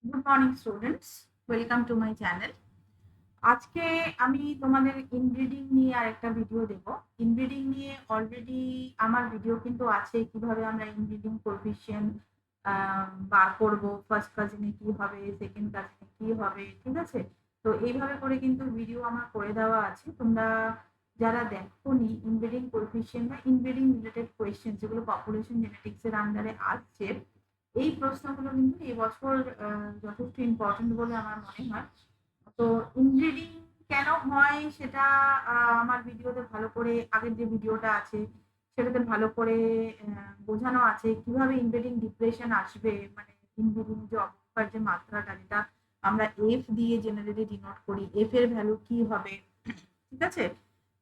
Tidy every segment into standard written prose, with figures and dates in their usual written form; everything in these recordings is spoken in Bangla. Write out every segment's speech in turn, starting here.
Good morning students, welcome to my channel. আজকে আমি তোমাদের ইনব্রিডিং নিয়ে আরেকটা ভিডিও দেব। ইনব্রিডিং নিয়ে অলরেডি আমার ভিডিও কিন্তু আছে, কিভাবে আমরা ইনব্রিডিং কোএফিসিয়েন্ট বার করব, ফার্স্ট কাজিনে কি হবে, সেকেন্ড কাজিনে কি হবে, ঠিক আছে। তো এইভাবে করে কিন্তু ভিডিও আমার করে দেওয়া আছে। তোমরা যারা দেখোনি ইনব্রিডিং কোএফিসিয়েন্ট বা ইনব্রিডিং রিলেটেড কোয়েশ্চেন যেগুলো পপুলেশন জেনেটিক্স এর আন্ডারে আসছে, এই প্রশ্নগুলো কিন্তু এবছর যথেষ্ট ইম্পর্টেন্ট বলে আমার মনে হয়। তো ইনব্রিডিং কেন হয় সেটা আমার ভিডিওতে ভালো করে, আগের যে ভিডিওটা আছে সেটাতে ভালো করে বোঝানো আছে, কিভাবে ইনব্রিডিং ডিপ্রেশন আসবে, মানে ইনব্রিডিং যে অবক্ষয়ের যে মাত্রাটা, যেটা আমরা এফ দিয়ে জেনারেলি ডিনোট করি, এফ এর ভ্যালু কি হবে, ঠিক আছে।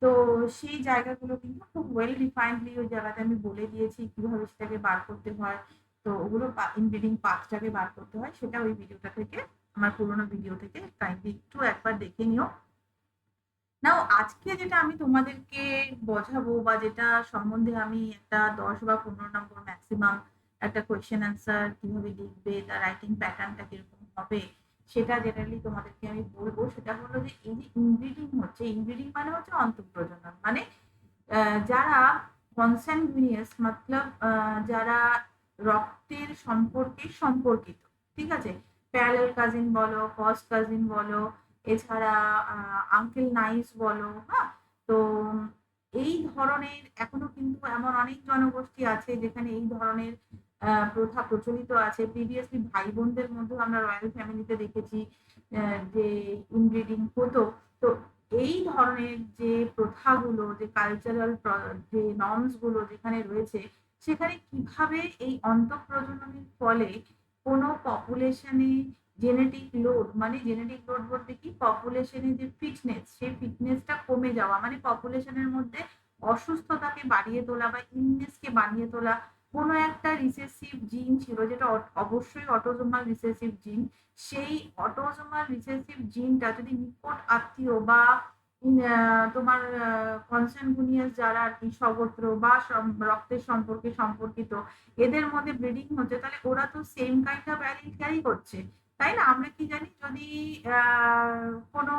তো সেই জায়গাগুলো কিন্তু খুব ওয়েল ডিফাইন্ডলি ওই জায়গাতে আমি বলে দিয়েছি কিভাবে সেটাকে বার করতে হয়। তো ওগুলো ইনব্রিডিং পাথটাকে বার করতে হয়, সেটা ওই ভিডিওটা থেকে, আমার পুরোনো ভিডিও থেকে কাইন্ডলি একটু একবার দেখে নিও। নাও আজকে যেটা আমি তোমাদেরকে বোঝাবো বা যেটা সম্বন্ধে আমি একটা 10 বা 15 নম্বর ম্যাক্সিমাম একটা কোয়েশ্চেন অ্যান্সার কিভাবে লিখবে, তার রাইটিং প্যাটার্নটা কিরকম হবে, সেটা জেনারেলি তোমাদেরকে আমি বলবো। সেটা হলো যে এই যে ইনব্রিডিং হচ্ছে, ইনব্রিডিং মানে হচ্ছে অন্তঃপ্রজনন, মানে যারা কনস্যাঙ্গুইনিয়াস মতলব যারা রক্তের সম্পর্কে সম্পর্কিত, ঠিক আছে, প্যারালাল কাজিন বলো, ফার্স্ট কাজিন বলো, এছাড়া আঙ্কেল নাইস বলো, হ্যাঁ। তো এই ধরনের এখনো কিন্তু এমন অনেক জনগোষ্ঠী আছে যেখানে এই ধরনের প্রথা প্রচলিত আছে। প্রিভিয়াসলি ভাই বোনদের মধ্যে আমরা রয়্যাল ফ্যামিলিতে দেখেছি যে ইনব্রিডিং হতো। তো এই ধরনের যে প্রথাগুলো, যে কালচারাল যে নর্মস গুলো যেখানে রয়েছে, সেখানে কিভাবে এই অন্তঃপ্রজননের ফলে কোনো পপুলেশনে জেনেটিক লোড, মানে জেনেটিক লোড বলতে কি, পপুলেশনে যে ফিটনেস, সেই ফিটনেসটা কমে যাওয়া, মানে পপুলেশনের মধ্যে অসুস্থতাকে বাড়িয়ে তোলা বা ইলনেসকে বাড়িয়ে তোলা। কোনো একটা রিসেসিভ জিন ছিল যেটা অবশ্যই অটোজোমাল রিসেসিভ জিন, সেই অটোজোমাল রিসেসিভ জিনটা যদি নিকট আত্মীয় বা তোমার কনস্যাঙ্গুইনিয়াস যারা আর কি স্বগোত্র বা রক্তের সম্পর্কে সম্পর্কিত, এদের মধ্যে ব্রিডিং হচ্ছে, তাহলে ওরা তো same kind of allele carry করছে, তাই না? আমরা কি জানি, যদি কোনো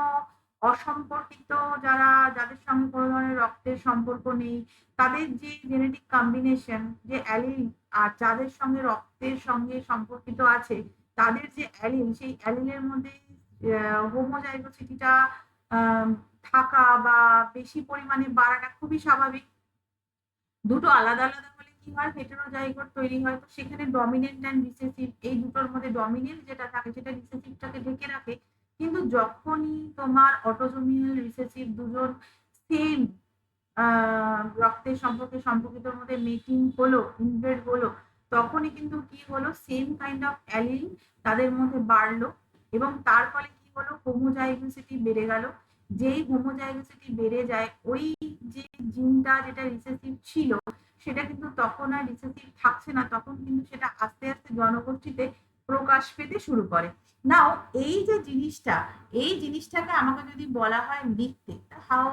অসম্পর্কিত যারা, যাদের সঙ্গে কোনো ধরনের রক্তের সম্পর্ক নেই, তাদের যে জেনেটিক কম্বিনেশন, যে অ্যালিল, আর যাদের সঙ্গে রক্তের সঙ্গে সম্পর্কিত আছে তাদের যে অ্যালিল, সেই অ্যালিলের মধ্যে হোমোজাইগোসিটিটা থাকা বা বেশি পরিমাণে বাড়াটা খুবই স্বাভাবিক। দুটো আলাদা আলাদা হলে কি হয়, হেটেরোজাইগোট তৈরি হয়। তো সেখানে ডমিনেন্ট অ্যান্ড রিসেসিভ, এই দুটোর মধ্যে ডমিনেন্ট যেটা থাকে সেটা রিসেসিভটাকে ঢেকে রাখে। কিন্তু যখনই তোমার অটোজোমিয়াল রিসেসিভ দুজন সেম রক্তের সম্পর্কে সম্পর্কিতর মধ্যে মিটিং হলো, ইনব্রেড হলো, তখনই কিন্তু কি হলো, সেম কাইন্ড অফ অ্যালিল তাদের মধ্যে বাড়লো, এবং তার ফলে কি হলো, হোমোজাইগোসিটি বেড়ে গেল। যেই হোমোজাইগোসিটি বেড়ে যায়, ওই যে জিনটা যেটা রিসেসিভ ছিল সেটা কিন্তু তখন আর রিসেসিভ থাকছে না, তখন কিন্তু সেটা আস্তে আস্তে জনগোষ্ঠীতে প্রকাশ পেতে শুরু করে। নাও এই যে জিনিসটা, এই জিনিসটাকে আমাকে যদি বলা হয় লিখতে, হাউ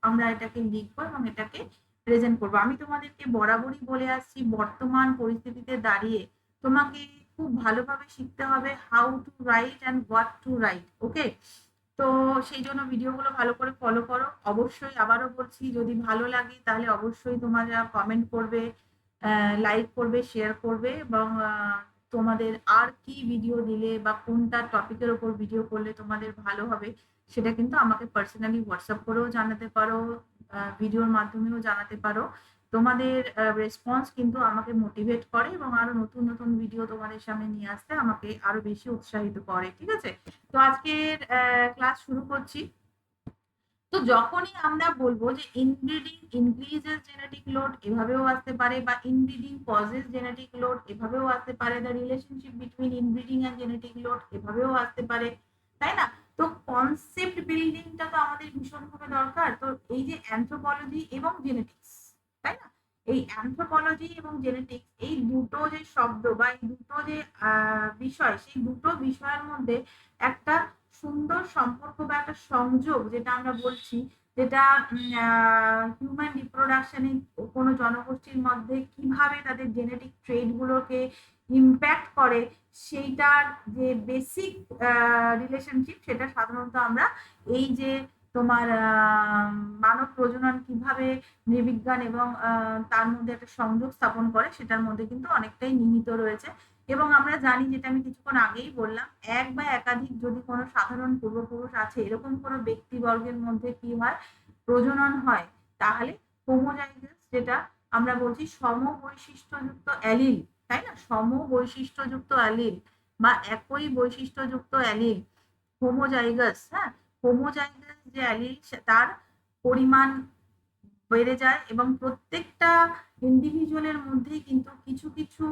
আমরা এটাকে লিখবো এবং এটাকে প্রেজেন্ট করবো। আমি তোমাদেরকে বরাবরই বলে আসছি, বর্তমান পরিস্থিতিতে দাঁড়িয়ে তোমাকে খুব ভালোভাবে শিখতে হবে how to write and what to write, okay. তো সেই জন্য ভিডিওগুলো ভালো করে ফলো করো। অবশ্যই আবারও বলছি, যদি ভালো লাগে তাহলে অবশ্যই তোমরা কমেন্ট করবে, লাইক করবে, শেয়ার করবে, এবং তোমাদের আর কি ভিডিও দিলে বা কোনটা টপিকের ওপর ভিডিও করলে তোমাদের ভালো হবে সেটা কিন্তু আমাকে পার্সোনালি হোয়াটসঅ্যাপ করেও জানাতে পারো, ভিডিওর মাধ্যমেও জানাতে পারো। তোমাদের রেসপন্স কিন্তু আমাকে মোটিভেট করে এবং আরো নতুন নতুন ভিডিও তোমাদের সামনে নিয়ে আসতে আমাকে আরো বেশি উৎসাহিত করে, ঠিক আছে। তো আজকের ক্লাস শুরু করছি। তো যখনই আমরা বলবো যে ইনব্রিডিং ইনক্রিজেস জেনেটিক লোড, এভাবেও আসতে পারে, বা ইনব্রিডিং কজেস জেনেটিক লোড, এভাবেও আসতে পারে, the relationship between inbreeding and genetic load, এভাবেও আসতে পারে, তাই না? তো কনসেপ্ট বিল্ডিংটা তো আমাদের ভীষণভাবে দরকার। তো এই যে অ্যানথ্রোপোলজি এবং জেনেটিক্স, তাই না, এই অ্যানথ্রোপোলজি এবং জেনেটিক্স, এই দুটো যে শব্দ বা এই দুটো যে বিষয়, সেই দুটো বিষয়ের মধ্যে একটা সুন্দর সম্পর্ক বা একটা সংযোগ, যেটা আমরা বলছি, যেটা হিউম্যান রিপ্রোডাকশনে কোনো জনগোষ্ঠীর মধ্যে কিভাবে তাদের জেনেটিক ট্রেডগুলোকে ইম্প্যাক্ট করে, সেইটার যে বেসিক রিলেশনশিপ, সেটা সাধারণত আমরা এই যে তোমার মানব প্রজনন কিভাবে নৃবিজ্ঞান এবং তার মধ্যে একটা সংযোগ স্থাপন করে সেটার মধ্যে কিন্তু অনেকটাই নিহিত রয়েছে। এবং আমরা জানি, যেটা আমি কিছুক্ষণ আগেই বললাম, এক বা একাধিক যদি কোনো সাধারণ পূর্বপুরুষ আছে, এরকম কোনো ব্যক্তিবর্গের মধ্যে কি হয়, প্রজনন হয়, তাহলে হোমোজাইগাস, যেটা আমরা বলছি সমবৈশিষ্ট্যযুক্ত অ্যালিল, তাই না, সমবৈশিষ্ট্যযুক্ত অ্যালিল বা একই বৈশিষ্ট্যযুক্ত অ্যালিল, হোমোজাইগাস, হ্যাঁ, হোমোজাইগাস যে অ্যালিল তার পরিমাণ বেড়ে যায় এবং প্রত্যেকটা ইন্ডিভিজুয়ালের মধ্যেই কিন্তু কিছু কিছু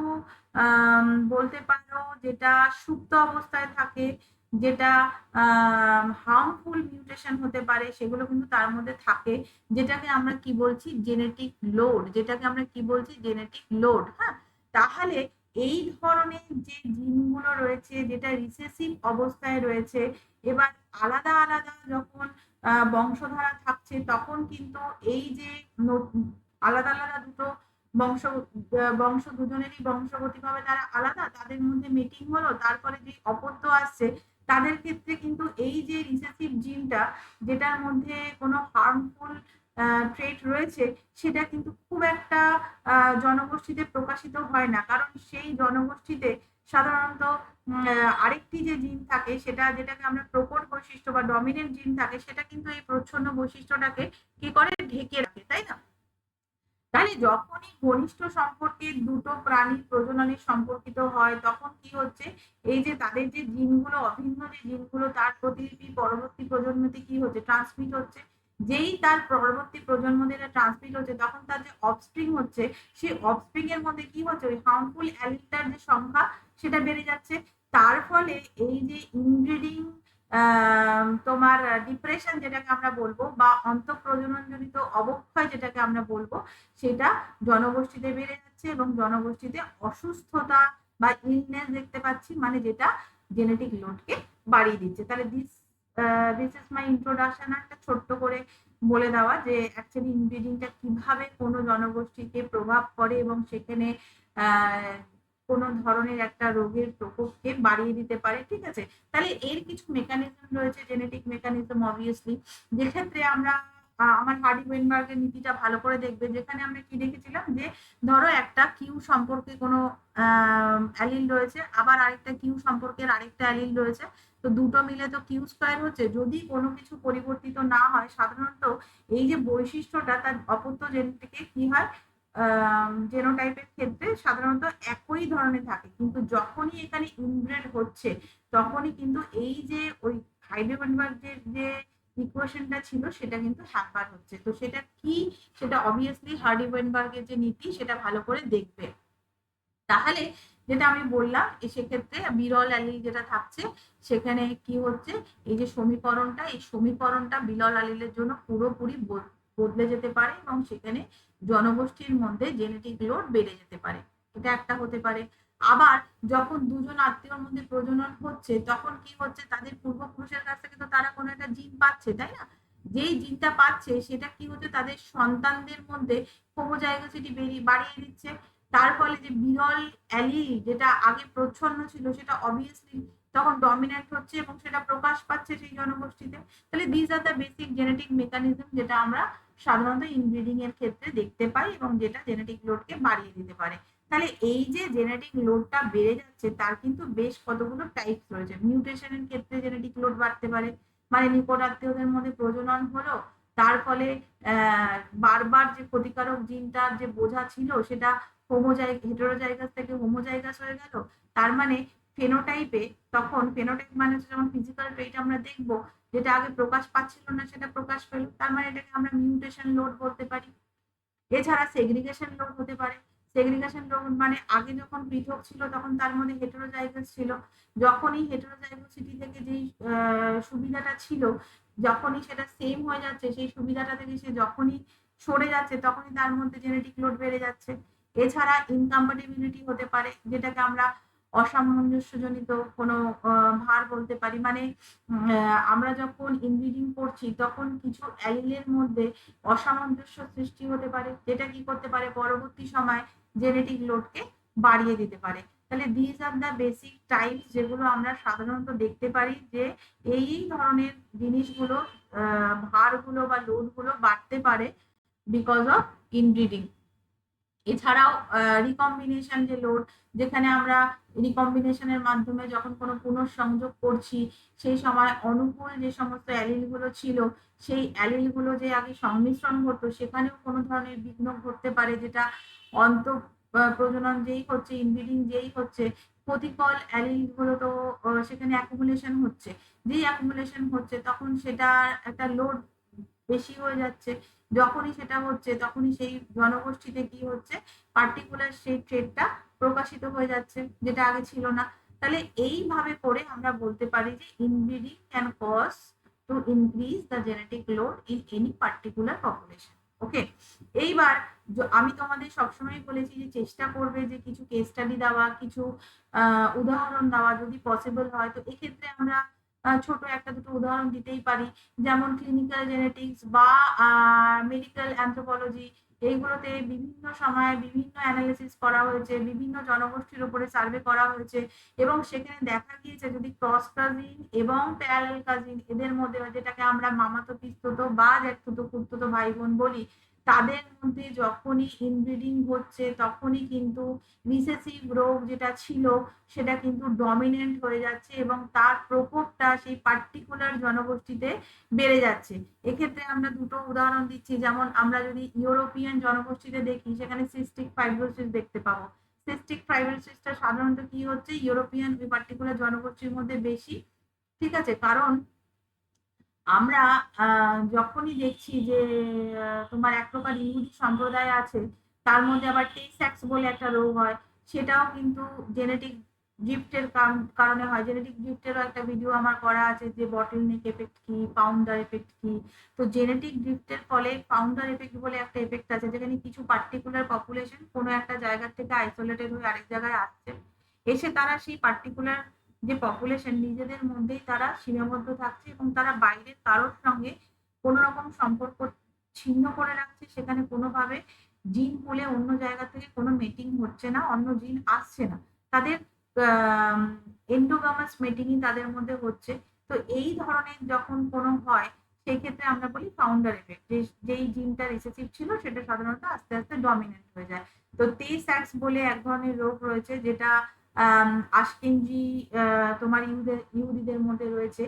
বলতে পারো যেটা সুপ্ত অবস্থায় থাকে, যেটা হার্মফুল মিউটেশন হতে পারে, সেগুলো কিন্তু তার মধ্যে থাকে, যেটাকে আমরা কি বলছি, জেনেটিক লোড, যেটাকে আমরা কি বলছি, জেনেটিক লোড। হ্যাঁ, তাহলে এই ধরনের যে জিনগুলো রয়েছে, যেটা রিসেসিভ অবস্থায় রয়েছে, এবার আলাদা আলাদা যখন বংশধারা থাকছে, তখন কিন্তু এই যে আলাদা আলাদা দুটো বংশ বংশ দুজনেরই বংশগতিভাবে তারা আলাদা, তাদের মধ্যে মিটিং হলো, তারপরে যে অপত্য আসছে, তাদের ক্ষেত্রে কিন্তু এই যে রিসেসিভ জিনটা, যেটার মধ্যে কোনো হার্মফুল ট্রেট রয়েছে, সেটা কিন্তু খুব একটা জনগোষ্ঠীতে প্রকাশিত হয় না, কারণ সেই জনগোষ্ঠীতে সাধারণত আরেকটি যে জিন থাকে, সেটা যেটাকে আমরা প্রকট বৈশিষ্ট্য বা ডমিনেন্ট জিন থাকে, সেটা কিন্তু এই প্রচ্ছন্ন বৈশিষ্ট্যটাকে কি করে, ঢেকে রাখে, তাই না। তাহলে যখনই ঘনিষ্ঠ সম্পর্কের দুটো প্রাণীর প্রজননে সম্পর্কিত হয়, তখন কি হচ্ছে, এই যে তাদের যে জিনগুলো, অভিন্ন যে জিনগুলো, তার প্রতিলিপি পরবর্তী প্রজন্মতে কি হচ্ছে, ট্রান্সমিট হচ্ছে। যেই তার পরবর্তী প্রজন্মতে ট্রান্সমিট হচ্ছে, তখন তার যে অফস্প্রিং হচ্ছে, সেই অফস্প্রিং এর মধ্যে কি হচ্ছে, ওই হার্মফুল অ্যালিলটার যে সংখ্যা, সেটা বেড়ে যাচ্ছে। তার ফলে এই যে ইনব্রিডিং তোমার ডিপ্রেশন যেটাকে আমরা বলবো, বা অন্তঃপ্রজননজনিত অবক্ষয় যেটাকে আমরা বলবো, সেটা জনগোষ্ঠীতে বেড়ে যাচ্ছে এবং জনগোষ্ঠীতে অসুস্থতা বা ইলনেস দেখতে পাচ্ছি, মানে যেটা জেনেটিক লোডকে বাড়িয়ে দিচ্ছে। তাহলে দিস ইজ মাই ইন্ট্রোডাকশন, একটা ছোট্ট করে বলে দেওয়া যে অ্যাকচুয়ালি ইনব্রিডিংটা কিভাবে কোনো জনগোষ্ঠীকে প্রভাব করে এবং সেখানে কোনো ধরনের একটা রোগের প্রকোপকে বাড়িয়ে দিতে পারে, ঠিক আছে। তাহলে এর কিছু মেকানিজম রয়েছে, জেনেটিক মেকানিজম অবভিয়াসলি, যেক্ষেত্রে আমরা আমার হার্ডি ওয়েনবার্গের নীতিটা ভালো করে দেখবে, যেখানে আমরা কি দেখেছিলাম, যে ধরো একটা কিউ সম্পর্কে কোনো অ্যালিল রয়েছে, আবার আরেকটা কিউ সম্পর্কের আরেকটা অ্যালিল রয়েছে, তো দুটো মিলে তো কিউ স্কোয়ার হচ্ছে। যদি কোনো কিছু পরিবর্তিত না হয়, সাধারণত এই যে বৈশিষ্ট্যটা তার অপত্য জেনেটিকে কি হয়, জেনোটাইপের ক্ষেত্রে সাধারণত একই ধরনের থাকে, কিন্তু যখনই এখানে ইনব্রেড হচ্ছে, তখনই কিন্তু এই যে ওই হাইডেলবার্গের যে ইকুয়েশনটা ছিল, সেটা কিন্তু হ্যাম্পার হচ্ছে। তো সেটা কি, সেটা অবভিয়াসলি হার্ডি ওয়েনবার্গের যে নীতি, সেটা ভালো করে দেখবে। তাহলে যেটা আমি বললাম, সেক্ষেত্রে বিরল অ্যালিল যেটা থাকছে, সেখানে কি হচ্ছে, এই যে সমীকরণটা, এই সমীকরণটা বিরল অ্যালিলের জন্য পুরোপুরি বদলে যেতে পারে এবং সেখানে জনগোষ্ঠীর মধ্যে জেনেটিক লোড বেড়ে যেতে পারে। এটা একটা হতে পারে। আবার যখন দুজন আত্মীয়র মধ্যে প্রজনন হচ্ছে, তখন কি হচ্ছে, তাদের পূর্বপুরুষের কাছ থেকে তো তারা কোনো একটা জিন পাচ্ছে, তাই না। যেই জিনটা পাচ্ছে, সেটা কি হচ্ছে, তাদের সন্তানদের মধ্যে হোমোজাইগোসিটি বাড়িয়ে দিচ্ছে। তার ফলে যে বিরল অ্যালিল যেটা আগে প্রচ্ছন্ন ছিল, সেটা অবভিয়াসলি তখন ডমিনেন্ট হচ্ছে এবং সেটা প্রকাশ পাচ্ছে সেই জনগোষ্ঠীতে। তাহলে this are the basic genetic mechanism, যেটা আমরা সাধারণত ইনব্রিডিং এর ক্ষেত্রে দেখতে পাই এবং যেটা জেনেটিক লোডকে বাড়িয়ে দিতে পারে। তাহলে এই যে জেনেটিক লোডটা বেড়ে যাচ্ছে, তার কিন্তু বেশ কতগুলো টাইপস রয়েছে। মিউটেশনের ক্ষেত্রে জেনেটিক লোড বাড়তে পারে, মানে নিকট আত্মীয়দের মধ্যে প্রজনন হলো, তার ফলে বারবার যে ক্ষতিকারক জিনটার যে বোঝা ছিল, সেটা হেটেরোজাইগাস থেকে হোমোজাইগাস হয়ে গেল। তার মানে ফেনোটাইপে, তখন ফেনোটাইপ মানে হচ্ছে যেমন ফিজিক্যাল ট্রেট আমরা দেখবো, যেটা আগে প্রকাশ পাচ্ছিল না, সেটা প্রকাশ পেল, তার মানে এটাকে আমরা মিউটেশন লোড বলতে পারি। এছাড়া সেগ্রিগেশন লোড হতে পারে। সেগ্রিগেশন লোড মানে আগে যখন পৃথক ছিল, তখন তার মধ্যে হেটেরোজাইগাস ছিল, যখনই হেটেরোজাইগোসিটি থেকে যেই সুবিধাটা ছিল, যখনই সেটা সেম হয়ে যাচ্ছে, সেই সুবিধাটা থেকে সে যখনই সরে যাচ্ছে, তখনই তার মধ্যে জেনেটিক লোড বেড়ে যাচ্ছে। এছাড়া ইনকম্প্যাটিবিলিটি হতে পারে, যেটাকে আমরা অসামঞ্জস্যজনিত কোনো ভার বলতে পারি। মানে আমরা যখন ইনব্রিডিং করছি তখন কিছু অ্যালিলের মধ্যে অসামঞ্জস্য সৃষ্টি হতে পারে, যেটা কি করতে পারে পরবর্তী সময় জেনেটিক লোডকে বাড়িয়ে দিতে পারে। তাহলে these are the basic types যেগুলো আমরা সাধারণত দেখতে পারি যে এই ধরনের জিনিসগুলো ভারগুলো বা লোডগুলো বাড়তে পারে বিকজ অফ ইনব্রিডিং। এছাড়াও রিকম্বিনেশন যে লোড, যেখানে আমরা রিকম্বিনেশনের মাধ্যমে যখন কোনো পুনঃসংযোগ করছি সেই সময় অনুকূল যে সমস্ত অ্যালিলগুলো ছিল সেই অ্যালিলগুলো যে আগে সংমিশ্রণ ঘটতো সেখানেও কোনো ধরনের বিঘ্ন ঘটতে পারে, যেটা অন্ত প্রজনন যেই হচ্ছে, ইনব্রিডিং যেই হচ্ছে, প্রতিকল অ্যালিলগুলো তো সেখানে অ্যাকুমুলেশন হচ্ছে। যেই অ্যাকুমুলেশন হচ্ছে তখন সেটা একটা লোড বেশি হয়ে যাচ্ছে। যখনই সেটা হচ্ছে তখনই সেই জনগোষ্ঠীতে কি হচ্ছে, পার্টিকুলার সেই ট্রেডটা প্রকাশিত হয়ে যাচ্ছে, যেটা আগে ছিল না। তাহলে এইভাবে করে আমরা বলতে পারি যে inbreeding can cause to increase the genetic load in any particular population. Okay, এইবার আমি তোমাদের সবসময় বলেছি যে চেষ্টা করবে যে কিছু কেস স্টাডি দেওয়া, কিছু উদাহরণ দেওয়া যদি পসিবল হয়। তো এক্ষেত্রে আমরা ছোট একটা দুটো উদাহরণ দিতেই পারি, যেমন ক্লিনিক্যাল জেনেটিক্স বা মেডিকেল অ্যানথ্রোপোলজি। এইগুলোতে বিভিন্ন সময়ে বিভিন্ন অ্যানালিসিস করা হয়েছে, বিভিন্ন জনগোষ্ঠীর উপরে সার্ভে করা হয়েছে এবং সেখানে দেখা গিয়েছে যদি ক্রস কাজিন এবং প্যারালাল কাজিন এদের মধ্যে, যেটাকে আমরা মামাতো পিস্তত বা জ্যাঠতুতো খুড়তুতো ভাই বোন বলি, তাদের মধ্যে যখনই ইনব্রিডিং হচ্ছে তখনই কিন্তু রিসেসিভ রোগ যেটা ছিল সেটা কিন্তু ডমিনেন্ট হয়ে যাচ্ছে এবং তার প্রকোপটা সেই পার্টিকুলার জনগোষ্ঠীতে বেড়ে যাচ্ছে। এক্ষেত্রে আমরা দুটো উদাহরণ দিচ্ছি, যেমন আমরা যদি ইউরোপিয়ান জনগোষ্ঠীতে দেখি সেখানে সিস্টিক ফাইব্রোসিস দেখতে পাবো। সিস্টিক ফাইব্রোসিসটা সাধারণত কি হচ্ছে, ইউরোপিয়ান ওই পার্টিকুলার জনগোষ্ঠীর মধ্যে বেশি। ঠিক আছে, কারণ আমরা যখনই দেখছি যে তোমার এক প্রকার ইহুদি সম্প্রদায় আছে, তার মধ্যে আবার টেক্সাক্স বলে একটা রোগ হয়, সেটাও কিন্তু জেনেটিক ড্রিফটের কারণে হয়। জেনেটিক ড্রিফটেরও একটা ভিডিও আমার করা আছে যে বটল নেক এফেক্ট কি, পাউন্ডার এফেক্ট কি। তো জেনেটিক ড্রিফটের ফলে পাউন্ডার এফেক্ট বলে একটা এফেক্ট আছে, যেখানে কিছু পার্টিকুলার পপুলেশন কোনো একটা জায়গা থেকে আইসোলেটেড হয়ে আরেক জায়গায় আসছে, এসে তারা সেই পার্টিকুলার যে পপুলেশন নিজেদের মধ্যেই তারা সীমাবদ্ধ থাকছে এবং তারা বাইরের কারোর সঙ্গে কোনো রকম সম্পর্ক ছিন্ন করে রাখছে। সেখানে কোনোভাবে জিন পুলে অন্য জায়গা থেকে কোনো মিটিং হচ্ছে না, অন্য জিন আসছে না, তাদের এন্ডোগামাস মিটিংই তাদের মধ্যে হচ্ছে। তো এই ধরনের যখন কোনো হয় সেই ক্ষেত্রে আমরা বলি ফাউন্ডার এফেক্ট, যেই জিনটা রিসেসিভ ছিল সেটা সাধারণত আস্তে আস্তে ডমিনেন্ট হয়ে যায়। তো তে-স্যাক্স বলে এক ধরনের রোগ রয়েছে, যেটা আশকেনজি তোমার ইহুদিদের মধ্যে রয়েছে।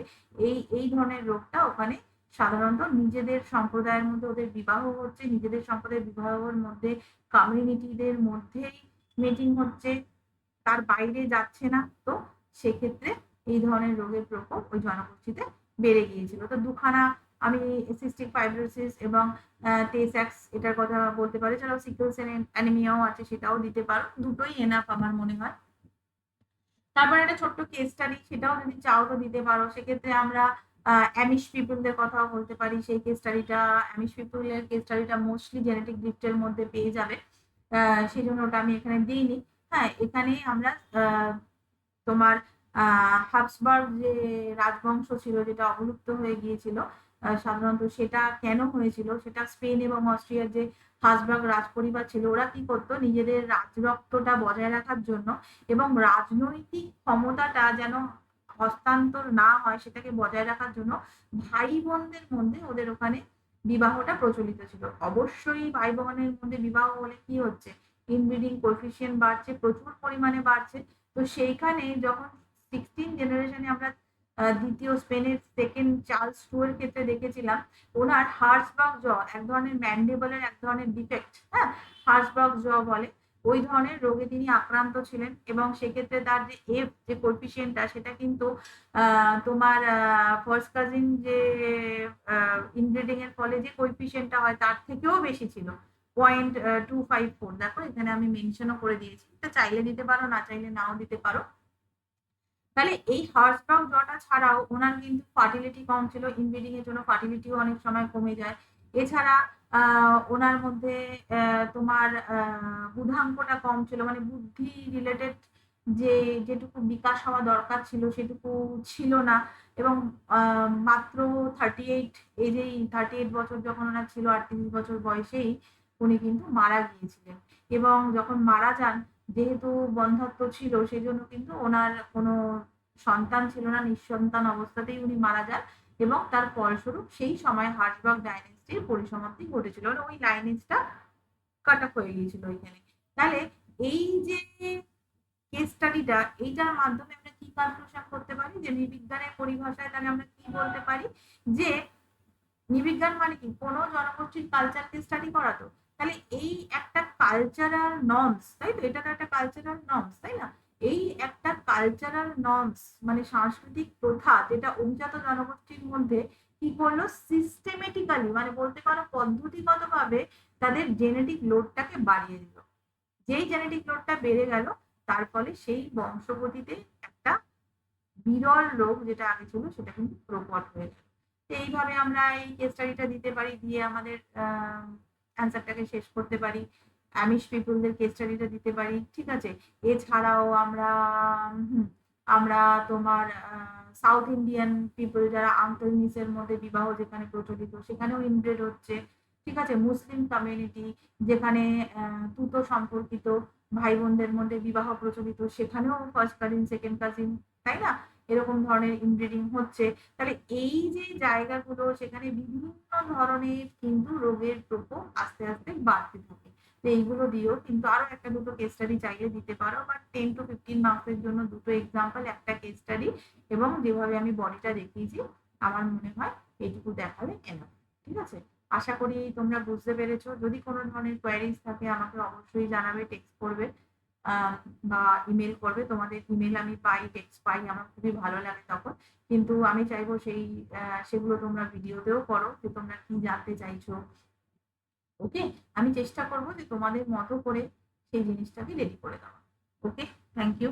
এই ধরনের রোগটা ওখানে সাধারণত নিজেদের সম্প্রদায়ের মধ্যে ওদের বিবাহ হচ্ছে, নিজেদের সম্প্রদায়ের বিবাহের মধ্যে কমিউনিটিদের মধ্যেই মিটিং হচ্ছে, তার বাইরে যাচ্ছে না। তো সেক্ষেত্রে এই ধরনের রোগের প্রকোপ ওই জনগোষ্ঠীতে বেড়ে গিয়েছিল। তো দুখানা আমি সিস্টিক ফাইব্রোসিস এবং তে-স্যাক্স এটার কথা বলতে পারি। এছাড়াও সিকল সেল অ্যানিমিয়াও আছে, সেটাও দিতে পারো। দুটোই এনাফ আমার মনে হয়। তারপর একটা ছোট্ট কেস স্টাডি, সেটাও যদি চাও তো দিতে পারো। সেক্ষেত্রে আমরা অ্যামিশ পিপলদের কথাও বলতে পারি। সেই কেস স্টাডিটা, অ্যামিশ পিপলের কেস স্টাডিটা মোস্টলি জেনেটিক ড্রিফটের মধ্যে পেয়ে যাবে, সেই জন্য ওটা আমি এখানে দিইনি। হ্যাঁ, এখানে আমরা তোমার হাবসবার্গ যে রাজবংশ ছিল যেটা অবলুপ্ত হয়ে গিয়েছিল, সাধারণত সেটা কেন হয়েছিল, সেটা স্পেন এবং অস্ট্রিয়ার যে হাবসবার্গ রাজ পরিবার ছিল, ওরা কি করতো নিজেদের রাজরক্তটা বজায় রাখার জন্য এবং রাজনৈতিক ক্ষমতাটা যেন হস্তান্তর না হয় সেটাকে বজায় রাখার জন্য ভাই বোনদের মধ্যে ওদের ওখানে বিবাহটা প্রচলিত ছিল। অবশ্যই ভাই বোনের মধ্যে বিবাহ হলে কি হচ্ছে, ইনব্রিডিং কোএফিসিয়েন্ট বাড়ছে, প্রচুর পরিমাণে বাড়ছে। তো সেইখানে যখন 16 জেনারেশনে আমরা দ্বিতীয় স্পেনের সেকেন্ড চার্লস টু এর ক্ষেত্রে দেখেছিলাম, ওনার হার্সবার্গ জ, এক ধরনের ম্যান্ডেবলের এক ধরনের ডিফেক্ট, হ্যাঁ, হার্সবার্গ জ বলে, ওই ধরনের রোগে তিনি আক্রান্ত ছিলেন এবং সেক্ষেত্রে তার যে এফ যে কোএফিসিয়েন্টটা সেটা কিন্তু তোমার ফার্স্ট কাজিন যে ইনব্রিডিং এর ফলে যে কোএফিসিয়েন্টটা হয় তার থেকেও বেশি ছিল, 0.254। দেখো এখানে আমি মেনশনও করে দিয়েছি, এটা চাইলে দিতে পারো, না চাইলে নাও দিতে পারো। তাহলে এই হার্সবার্গ জটা ছাড়াও ওনার কিন্তু ফার্টিলিটি কম ছিল, ইনব্রিডিং এর জন্য ফার্টিলিটিও অনেক সময় কমে যায়। এছাড়া ওনার মধ্যে তোমার বুধাঙ্কটা কম ছিল, মানে বুদ্ধি রিলেটেড যে যেটুকু বিকাশ হওয়া দরকার ছিল সেটুকু ছিল না, এবং মাত্র 38 এজেই, 38 বছর যখন ওনার ছিল, 38 বছর বয়সেই উনি কিন্তু মারা গিয়েছিলেন। এবং যখন মারা যান, যেহেতু বন্ধ্যত্ব ছিল সেজন্য কিন্তু ওনার কোনো সন্তান ছিল না, নিঃসন্তান অবস্থাতেই উনি মারা যান। এবং তার ফলস্বরূপ সেই সময় হাসবার্গ ডাইনেস্টির পরিসমাপ্তি ঘটেছিল, মানে ওই লাইনেজটা কাট অফ হয়ে গিয়েছিল ওইখানে। তাহলে এই যে কেস স্টাডিটা, এইটার মাধ্যমে আমরা কি কনক্লুশন করতে পারি, যে নৃবিজ্ঞানের পরিভাষায় তাহলে আমরা কি বলতে পারি, যে নৃবিজ্ঞান মানে কি কোনো জনগোষ্ঠীর কালচারকে স্টাডি করা। তো তাহলে এই একটা কালচারাল নর্মস, তাই তো, এটা তো একটা কালচারাল নর্মস, তাই না? এই একটা কালচারাল নর্মস মানে সাংস্কৃতিক প্রথা, যেটা অভিজাত জনগোষ্ঠীর মধ্যে কি করলো, সিস্টেমেটিক্যালি মানে বলতে পারো পদ্ধতিগতভাবে তাদের জেনেটিক লোডটাকে বাড়িয়ে দিল। যেই জেনেটিক লোডটা বেড়ে গেল, তার ফলে সেই বংশগতিতে একটা বিরল রোগ যেটা আগে ছিল সেটা কিন্তু প্রকট হয়ে গেল। তো এইভাবে আমরা এই কেস স্টাডিটা দিতে পারি, দিয়ে আমাদের অ্যান্সারটাকে শেষ করতে পারি। আমিষ পিপুলদের কেস স্টাডিটা দিতে পারি, ঠিক আছে। এছাড়াও আমরা আমরা তোমার সাউথ ইন্ডিয়ান পিপল যারা আঙ্কেল নিসের মধ্যে বিবাহ যেখানে প্রচলিত সেখানেও ইনব্রেড হচ্ছে, ঠিক আছে। মুসলিম কমিউনিটি যেখানে তুতো সম্পর্কিত ভাই বোনদের মধ্যে বিবাহ প্রচলিত, সেখানেও ফার্স্ট কাজিন সেকেন্ড কাজিন, তাই না, এরকম ধরনের ইনব্রিডিং হচ্ছে। তাহলে এই যে জায়গাগুলো, সেখানে বিভিন্ন ধরনের কিন্তু রোগের প্রকোপ আস্তে আস্তে বাড়তে থাকে। তো এইগুলো দিয়েও কিন্তু আরো একটা দুটো কেস স্টাডি চাইলে দিতে পারো, বাট 10 to 15 মার্কসের জন্য দুটো এক্সাম্পল, একটা কেস স্টাডি, এবং যেভাবে আমি বডিটা দেখিয়েছি, আমার মনে হয় এইটুকু দেখালে এনাফ। ঠিক আছে, আশা করি তোমরা বুঝতে পেরেছো। যদি কোনো ধরনের কোয়ারিজ থাকে আমাকে অবশ্যই জানাবে, টেক্সট করবে বা ইমেল করবে। তোমাদের ইমেল আমি পাই, টেক্সট পাই, আমার খুবই ভালো লাগে তখন। কিন্তু আমি চাইবো সেগুলো তোমরা ভিডিওতেও করো, যে তোমরা কি জানতে চাইছো। ওকে, আমি চেষ্টা করবো যে তোমাদের মতো করে সেই জিনিসটাকে রেডি করে দেওয়া। ওকে, থ্যাংক ইউ।